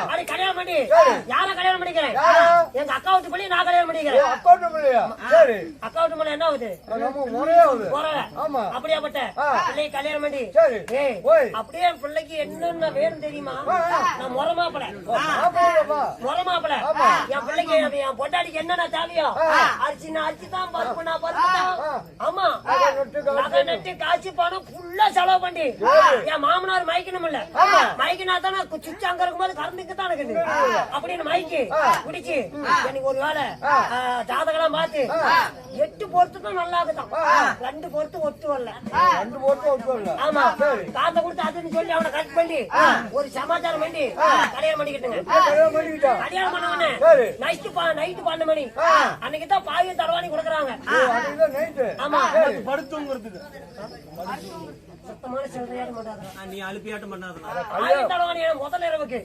அப்படி கல்யாணம் பண்ணி யார கல்யாணம் பண்ணிக்கிறேன்? எங்க அக்கா வீட்டு பிள்ளை நான் கல்யாணம் பண்ணிக்கிறேன். அக்கா வீட்டு பிள்ளை என்ன ஆகுது? அப்படியாப்பட்ட பிள்ளை கல்யாணம் பண்ணி அப்படியே பிள்ளைக்கு என்னென்ன வேணும் தெரியுமா? நான் முறமாப்பட என் பிள்ளைக்கு என் பொட்டாடிக்கு என்னென்ன தேவையோ அரிசி தான் பருப்புனா பருப்பு தான். ஆமா நகை நட்டு காய்ச்சி பணம் ஃபுல்லா செலவு பண்ணி என் மாமனார் மயக்கணும் இல்ல மயக்கினா தான் சுவிட்ச் அங்க இருக்கும்போது கரண்டுக்கு தான் இருக்குது அப்படின்னு மயக்கி குடிச்சு எனக்கு ஒரு வேலை ஜாதகெல்லாம் பார்த்து 8 பொறுத்துக்கும் நல்லா இருக்குதான். 2 பொறுத்து ஒத்து வரல. ஆமா காத்த கொடுத்து அதுன்னு சொல்லி அவனை கட் பண்ணி ஒரு சமாச்சாரம் பண்ணி கல்யாணம் பண்ணிக்கிட்டுங்க. கல்யாணம் பண்ண உடனே நைட்டு 12 மணி அன்னைக்குதான் பாயும் தடவாணி கொடுக்குறாங்க. ஆமா படுத்துங்கிறதுக்கு சுத்தமான சில்லறையாட்ட மாட்டாங்க. நீ அழுப்பியாட்டம் பண்ணாத பாயும் தடவாணி முதல் இரவுக்கு